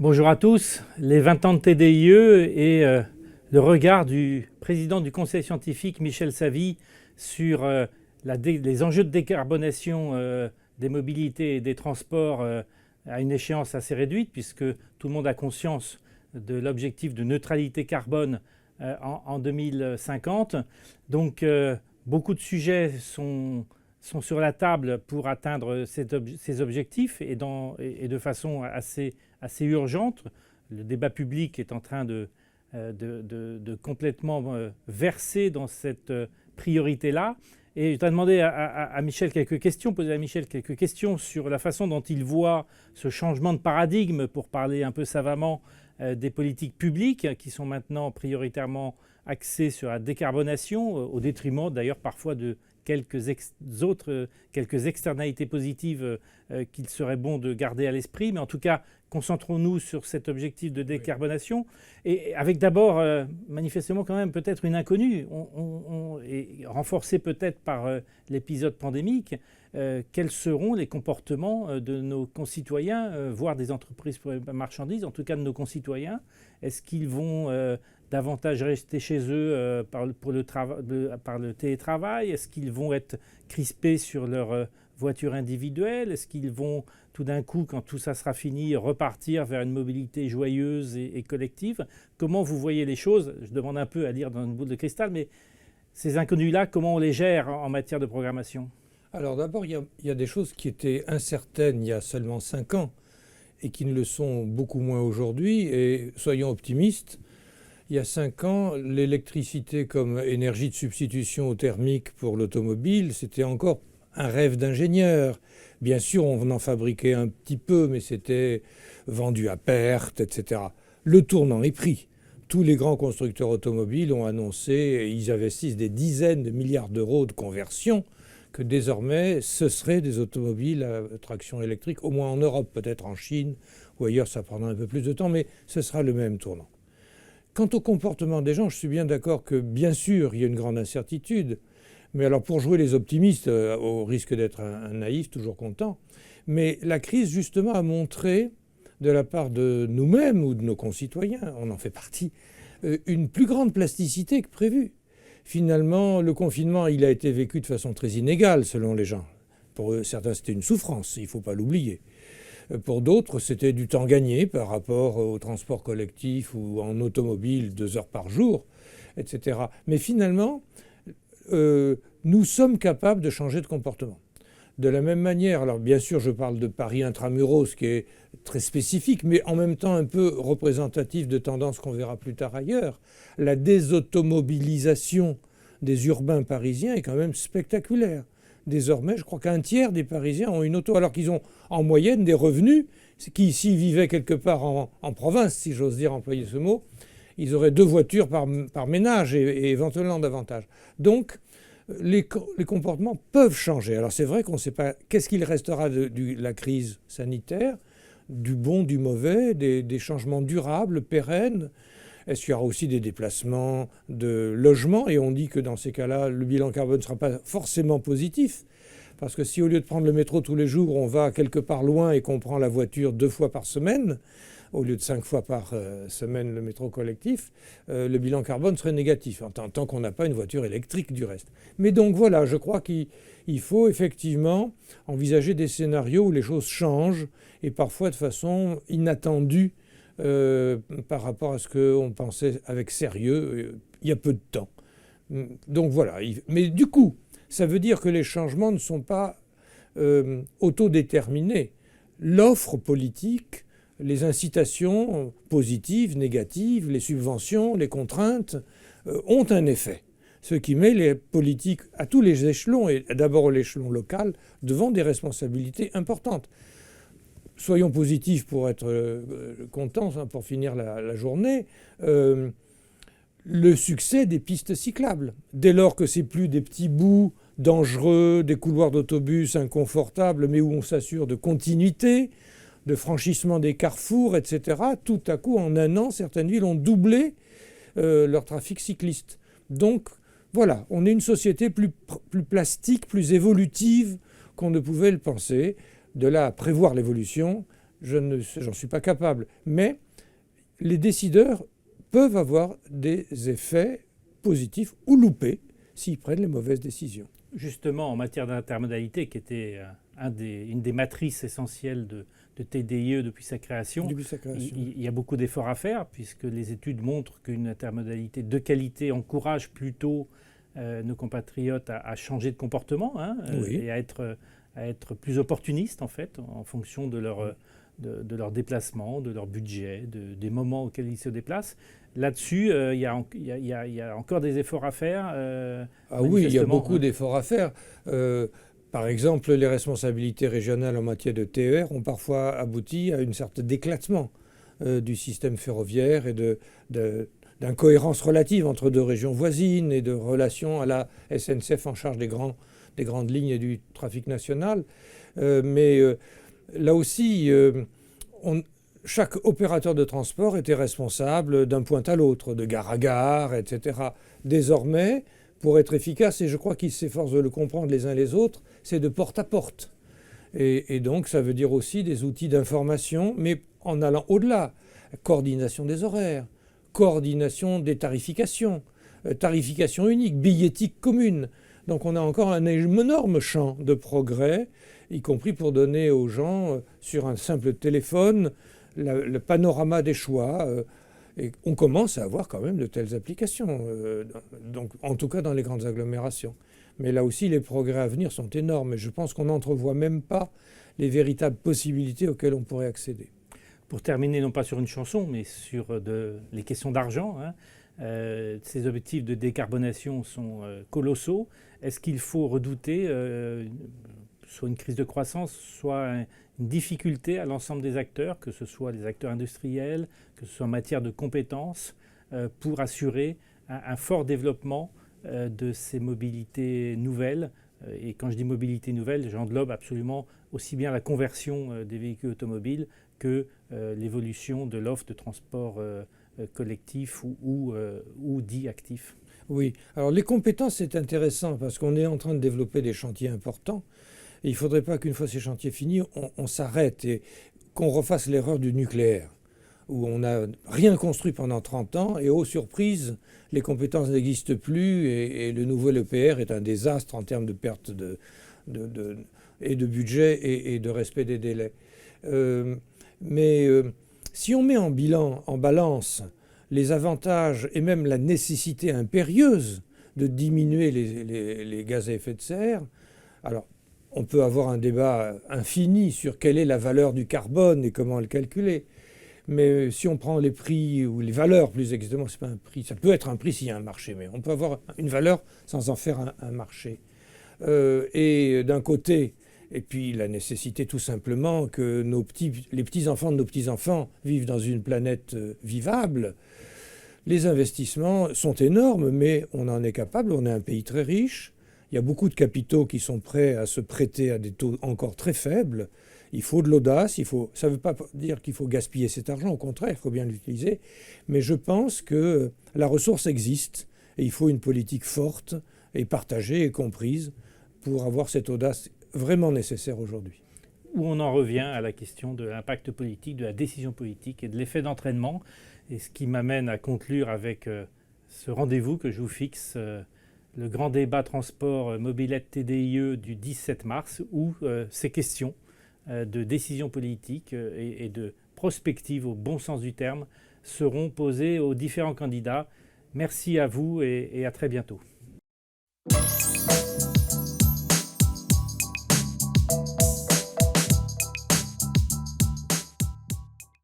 Bonjour à tous. Les 20 ans de TDIE et le regard du président du conseil scientifique Michel Savy sur les enjeux de décarbonation des mobilités et des transports à une échéance assez réduite, puisque tout le monde a conscience de l'objectif de neutralité carbone en 2050. Donc beaucoup de sujets sont sur la table pour atteindre ces objectifs et de façon assez urgente. Le débat public est en train de complètement verser dans cette priorité-là. Et je voudrais demander à Michel quelques questions, poser à Michel quelques questions sur la façon dont il voit ce changement de paradigme, pour parler un peu savamment des politiques publiques qui sont maintenant prioritairement axées sur la décarbonation, au détriment d'ailleurs parfois de quelques externalités positives qu'il serait bon de garder à l'esprit. Mais en tout cas, concentrons-nous sur cet objectif de décarbonation. Et avec d'abord, manifestement quand même, peut-être une inconnue, et renforcée peut-être par l'épisode pandémique. Quels seront les comportements de nos concitoyens, voire des entreprises marchandises, en tout cas de nos concitoyens? Est-ce qu'ils vont davantage rester chez eux par le télétravail? Est-ce qu'ils vont être crispés sur leur voiture individuelle? Est-ce qu'ils vont tout d'un coup, quand tout ça sera fini, repartir vers une mobilité joyeuse et collective? Comment vous voyez les choses? Je demande un peu à lire dans une boule de cristal, mais ces inconnus-là, comment on les gère en matière de programmation? Alors d'abord, il y a des choses qui étaient incertaines il y a seulement 5 ans et qui ne le sont beaucoup moins aujourd'hui. Et soyons optimistes, il y a 5 ans, l'électricité comme énergie de substitution au thermique pour l'automobile, c'était encore un rêve d'ingénieur. Bien sûr, on en fabriquait un petit peu, mais c'était vendu à perte, etc. Le tournant est pris. Tous les grands constructeurs automobiles ont annoncé, et ils investissent des dizaines de milliards d'euros de conversion, que désormais, ce seraient des automobiles à traction électrique, au moins en Europe, peut-être en Chine, ou ailleurs, ça prendra un peu plus de temps, mais ce sera le même tournant. Quant au comportement des gens, je suis bien d'accord que, bien sûr, il y a une grande incertitude. Mais alors, pour jouer les optimistes, au risque d'être un naïf, toujours content, mais la crise, justement, a montré, de la part de nous-mêmes ou de nos concitoyens, on en fait partie, une plus grande plasticité que prévu. Finalement, le confinement, il a été vécu de façon très inégale, selon les gens. Pour eux, certains, c'était une souffrance, il ne faut pas l'oublier. Pour d'autres, c'était du temps gagné par rapport au transport collectif ou en automobile, 2 heures par jour, etc. Mais finalement, nous sommes capables de changer de comportement. De la même manière, alors bien sûr, je parle de Paris intramuros, qui est très spécifique, mais en même temps un peu représentatif de tendances qu'on verra plus tard ailleurs. La désautomobilisation des urbains parisiens est quand même spectaculaire. Désormais, je crois qu'un tiers des Parisiens ont une auto, alors qu'ils ont en moyenne des revenus qui, s'ils vivaient quelque part en province, si j'ose dire employer ce mot, ils auraient 2 voitures par ménage et éventuellement davantage. Donc, les comportements peuvent changer. Alors c'est vrai qu'on ne sait pas qu'est-ce qu'il restera de la crise sanitaire, du bon, du mauvais, des changements durables, pérennes. Est-ce qu'il y aura aussi des déplacements de logements? Et on dit que dans ces cas-là, le bilan carbone ne sera pas forcément positif. Parce que si au lieu de prendre le métro tous les jours, on va quelque part loin et qu'on prend la voiture 2 fois par semaine, au lieu de 5 fois par semaine le métro collectif, le bilan carbone serait négatif, tant qu'on n'a pas une voiture électrique du reste. Mais donc voilà, je crois qu'il faut effectivement envisager des scénarios où les choses changent, et parfois de façon inattendue par rapport à ce qu'on pensait avec sérieux il y a peu de temps. Donc voilà. Mais du coup, ça veut dire que les changements ne sont pas autodéterminés. L'offre politique, les incitations positives, négatives, les subventions, les contraintes ont un effet. Ce qui met les politiques à tous les échelons, et d'abord à l'échelon local, devant des responsabilités importantes. Soyons positifs pour être contents, pour finir la journée. Le succès des pistes cyclables. Dès lors que c'est plus des petits bouts dangereux, des couloirs d'autobus inconfortables, mais où on s'assure de continuité, de franchissement des carrefours, etc. Tout à coup, en 1 an, certaines villes ont doublé leur trafic cycliste. Donc, voilà, on est une société plus plastique, plus évolutive qu'on ne pouvait le penser. De là à prévoir l'évolution, j'en suis pas capable. Mais les décideurs peuvent avoir des effets positifs ou loupés s'ils prennent les mauvaises décisions. Justement, en matière d'intermodalité, qui était une des matrices essentielles de TDIE depuis sa création, il y a beaucoup d'efforts à faire, puisque les études montrent qu'une intermodalité de qualité encourage plutôt nos compatriotes à changer de comportement, oui. et à être plus opportunistes, en fait, en fonction de leur déplacement, de leur budget, des moments auxquels ils se déplacent. Là-dessus, il y a encore des efforts à faire. Ah oui, il y a beaucoup d'efforts à faire. Par exemple, les responsabilités régionales en matière de TER ont parfois abouti à une sorte d'éclatement du système ferroviaire et d'incohérence relative entre deux régions voisines et de relations à la SNCF en charge des grandes lignes et du trafic national. Mais là aussi, chaque opérateur de transport était responsable d'un point à l'autre, de gare à gare, etc. Désormais, pour être efficace, et je crois qu'ils s'efforcent de le comprendre les uns les autres, c'est de porte à porte. Et donc, ça veut dire aussi des outils d'information, mais en allant au-delà. Coordination des horaires, coordination des tarifications, tarification unique, billettique commune. Donc, on a encore un énorme champ de progrès, y compris pour donner aux gens, sur un simple téléphone, le panorama des choix. Et on commence à avoir quand même de telles applications, donc, en tout cas dans les grandes agglomérations. Mais là aussi, les progrès à venir sont énormes. Et je pense qu'on n'entrevoit même pas les véritables possibilités auxquelles on pourrait accéder. Pour terminer, non pas sur une chanson, mais sur les questions d'argent, ces objectifs de décarbonation sont colossaux. Est-ce qu'il faut redouter soit une crise de croissance, soit une difficulté à l'ensemble des acteurs, que ce soit les acteurs industriels, que ce soit en matière de compétences, pour assurer un fort développement de ces mobilités nouvelles? Et quand je dis mobilité nouvelle, j'englobe absolument aussi bien la conversion des véhicules automobiles que l'évolution de l'offre de transport collectif ou dit actif. Oui, alors les compétences, c'est intéressant parce qu'on est en train de développer des chantiers importants. Et il ne faudrait pas qu'une fois ces chantiers finis, on s'arrête et qu'on refasse l'erreur du nucléaire, où on n'a rien construit pendant 30 ans et, aux surprises, les compétences n'existent plus et le nouvel EPR est un désastre en termes de perte de budget et de respect des délais. Mais si on met en balance les avantages et même la nécessité impérieuse de diminuer les gaz à effet de serre, alors on peut avoir un débat infini sur quelle est la valeur du carbone et comment le calculer. Mais si on prend les prix, ou les valeurs plus exactement, c'est pas un prix, ça peut être un prix s'il y a un marché, mais on peut avoir une valeur sans en faire un marché. Et d'un côté, et puis la nécessité tout simplement que les petits-enfants de nos petits-enfants vivent dans une planète vivable, les investissements sont énormes, mais on en est capable, on est un pays très riche. Il y a beaucoup de capitaux qui sont prêts à se prêter à des taux encore très faibles. Il faut de l'audace. Ça ne veut pas dire qu'il faut gaspiller cet argent. Au contraire, il faut bien l'utiliser. Mais je pense que la ressource existe et il faut une politique forte et partagée et comprise pour avoir cette audace vraiment nécessaire aujourd'hui. Où on en revient à la question de l'impact politique, de la décision politique et de l'effet d'entraînement. Et ce qui m'amène à conclure avec ce rendez-vous que je vous fixe, le grand débat transport mobilette TDIE du 17 mars, où ces questions de décision politique et de prospective au bon sens du terme seront posées aux différents candidats. Merci à vous et à très bientôt.